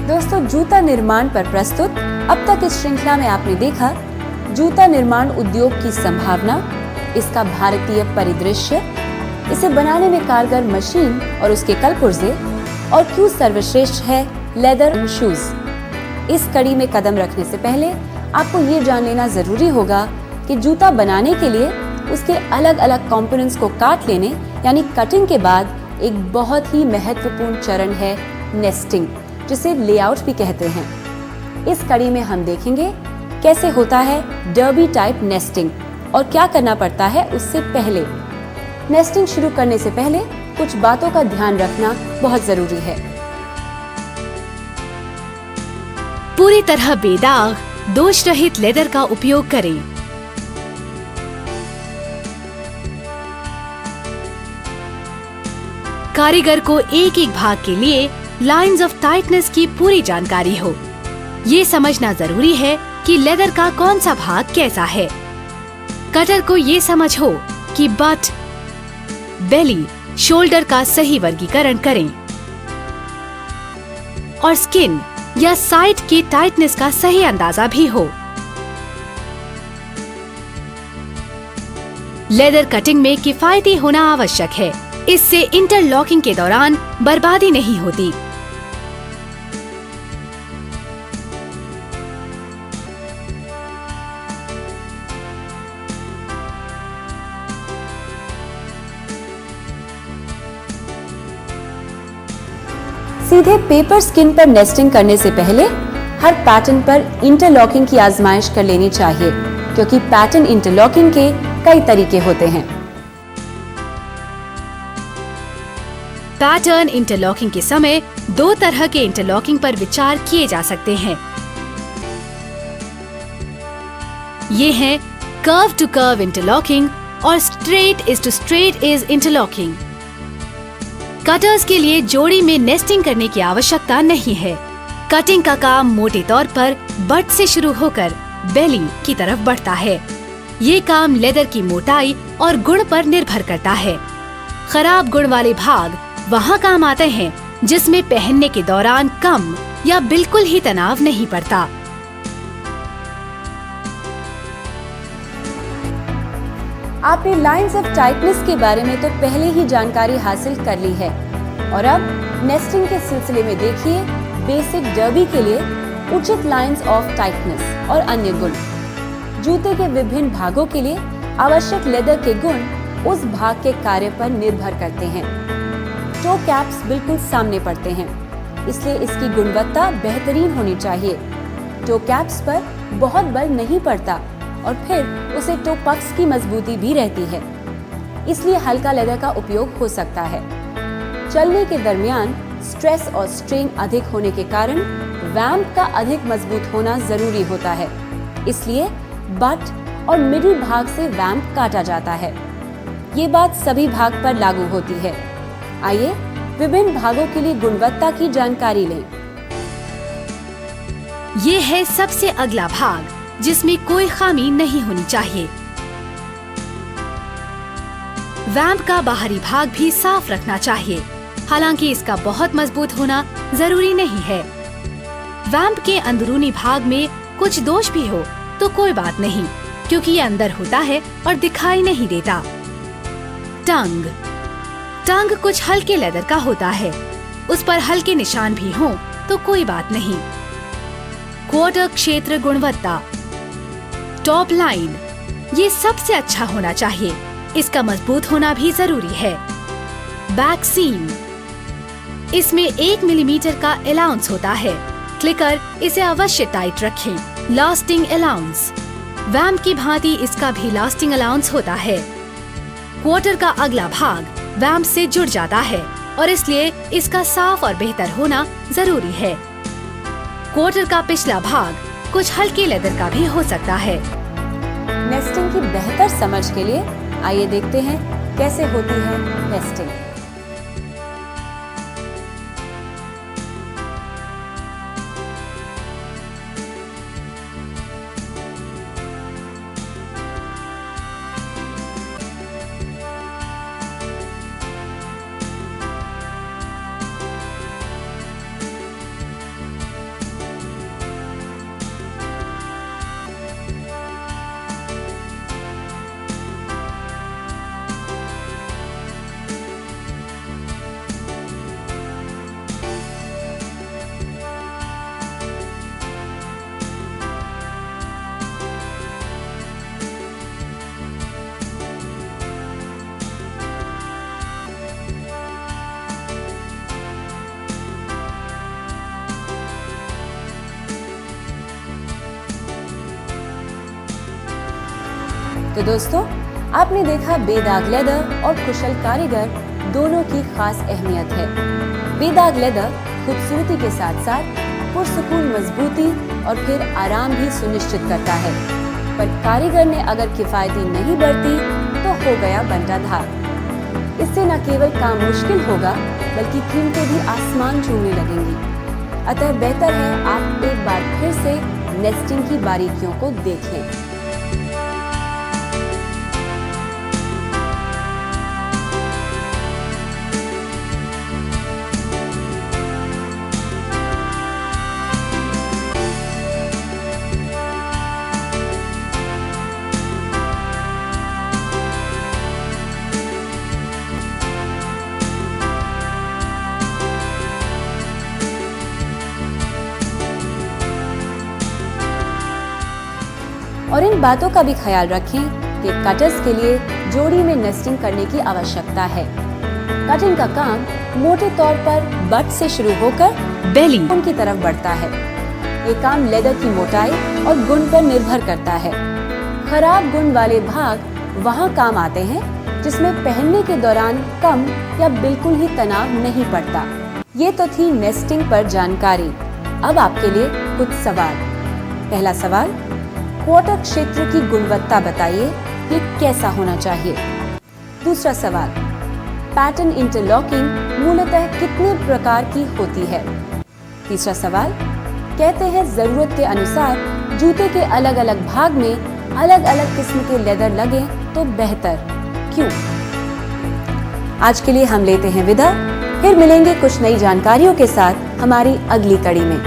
दोस्तों, जूता निर्माण पर प्रस्तुत अब तक इस श्रृंखला में आपने देखा जूता निर्माण उद्योग की संभावना, इसका भारतीय परिदृश्य, इसे बनाने में कारगर मशीन और उसके कलपुर्जे, और क्यों सर्वश्रेष्ठ है लेदर शूज। इस कड़ी में कदम रखने से पहले आपको ये जान लेना जरूरी होगा कि जूता बनाने के लिए उसके अलग अलग कंपोनेंट्स को काट लेने यानी कटिंग के बाद एक बहुत ही महत्वपूर्ण चरण है नेस्टिंग, जिसे लेआउट भी कहते हैं। इस कड़ी में हम देखेंगे कैसे होता है डर्बी टाइप नेस्टिंग और क्या करना पड़ता है उससे पहले। नेस्टिंग शुरू करने से पहले कुछ बातों का ध्यान रखना बहुत जरूरी है। पूरी तरह बेदाग, दोष रहित लेदर का उपयोग करें। कारीगर को एक एक भाग के लिए लाइंस ऑफ टाइटनेस की पूरी जानकारी हो। ये समझना जरूरी है कि लेदर का कौन सा भाग कैसा है। कटर को ये समझ हो कि बट, बेली, शोल्डर का सही वर्गीकरण करें और स्किन या साइड की टाइटनेस का सही अंदाजा भी हो। लेदर कटिंग में किफायती होना आवश्यक है, इससे इंटरलॉकिंग के दौरान बर्बादी नहीं होती। सीधे पेपर स्किन पर नेस्टिंग करने से पहले हर पैटर्न पर इंटरलॉकिंग की आजमाइश कर लेनी चाहिए, क्योंकि पैटर्न इंटरलॉकिंग के कई तरीके होते हैं। पैटर्न इंटरलॉकिंग के समय दो तरह के इंटरलॉकिंग पर विचार किए जा सकते हैं। ये हैं कर्व टू कर्व इंटरलॉकिंग और straight is to straight is interlocking. Cutters के लिए जोड़ी में नेस्टिंग करने की आवश्यकता नहीं है। कटिंग का काम मोटे तौर पर बट से शुरू होकर बेली की तरफ बढ़ता है। ये काम लेदर की मोटाई और गुण पर निर्भर करता है। खराब गुण वाले भाग वहाँ काम आते हैं जिसमें पहनने के दौरान कम या बिल्कुल ही तनाव नहीं पड़ता। आपने लाइंस ऑफ टाइटनेस के बारे में तो पहले ही जानकारी हासिल कर ली है, और अब नेस्टिंग के सिलसिले में देखिए बेसिक डर्बी के लिए उचित लाइंस ऑफ टाइटनेस और अन्य गुण। जूते के विभिन्न भागों के लिए आवश्यक लेदर के गुण उस भाग के कार्य पर निर्भर करते हैं। टो कैप्स बिल्कुल सामने पड़ते हैं, इसलिए इसकी गुणवत्ता बेहतरीन होनी चाहिए। टो कैप्स पर बहुत बल नहीं पड़ता और फिर उसे टो पफ्स की मजबूती भी रहती है, इसलिए हल्का लेदर का उपयोग हो सकता है। चलने के दरमियान स्ट्रेस और स्ट्रेन अधिक होने के कारण वैम्प का अधिक मजबूत होना जरूरी होता है, इसलिए बट और मिडिल भाग से वैम्प काटा जाता है। ये बात सभी भाग पर लागू होती है। आइए विभिन्न भागों के लिए गुणवत्ता की जानकारी लें। ये है सबसे अगला भाग, जिसमें कोई खामी नहीं होनी चाहिए। वैम्प का बाहरी भाग भी साफ रखना चाहिए, हालांकि इसका बहुत मजबूत होना जरूरी नहीं है। वैम्प के अंदरूनी भाग में कुछ दोष भी हो तो कोई बात नहीं, क्योंकि ये अंदर होता है और दिखाई नहीं देता। टंग कुछ हल्के लेदर का होता है, उस पर हल्के निशान भी हों तो कोई बात नहीं। क्वार्टर क्षेत्र गुणवत्ता। टॉप लाइन, ये सबसे अच्छा होना चाहिए, इसका मजबूत होना भी जरूरी है। बैक सीम, इसमें 1 मिलीमीटर का अलाउंस होता है। क्लिकर इसे अवश्य टाइट रखें। लास्टिंग अलाउंस, वैम्प की भांति इसका भी लास्टिंग अलाउंस होता है। क्वार्टर का अगला भाग वैम्प से जुड़ जाता है और इसलिए इसका साफ और बेहतर होना जरूरी है। क्वार्टर का पिछला भाग कुछ हल्के लेदर का भी हो सकता है। नेस्टिंग की बेहतर समझ के लिए आइए देखते हैं कैसे होती है नेस्टिंग। तो दोस्तों, आपने देखा बेदाग लेदर और कुशल कारीगर दोनों की खास अहमियत है। बेदाग लेदर खूबसूरती के साथ साथ पुरसुकून मजबूती और फिर आराम भी सुनिश्चित करता है, पर कारीगर ने अगर किफायती नहीं बरती तो हो गया बंटाधार। इससे न केवल काम मुश्किल होगा बल्कि कीमतें भी आसमान छूने लगेंगी। अतः बेहतर है आप एक बार फिर से नेस्टिंग की बारीकियों को देखें। और इन बातों का भी ख्याल रखें कि कटर्स के लिए जोड़ी में नेस्टिंग करने की आवश्यकता है। कटिंग का काम मोटे तौर पर बट से शुरू होकर बेली की तरफ बढ़ता है। ये काम लेदर की मोटाई और गुण पर निर्भर करता है। खराब गुण वाले भाग वहाँ काम आते हैं जिसमें पहनने के दौरान कम या बिल्कुल ही तनाव नहीं पड़ता। ये तो थी नेस्टिंग पर जानकारी। अब आपके लिए कुछ सवाल। पहला सवाल, क्वार्टर क्षेत्र की गुणवत्ता बताइए, ये कैसा होना चाहिए। दूसरा सवाल, पैटर्न इंटरलॉकिंग मूलतः कितने प्रकार की होती है। तीसरा सवाल, कहते हैं जरूरत के अनुसार जूते के अलग अलग भाग में अलग अलग किस्म के लेदर लगे तो बेहतर, क्यों। आज के लिए हम लेते हैं विदा, फिर मिलेंगे कुछ नई जानकारियों के साथ हमारी अगली कड़ी में।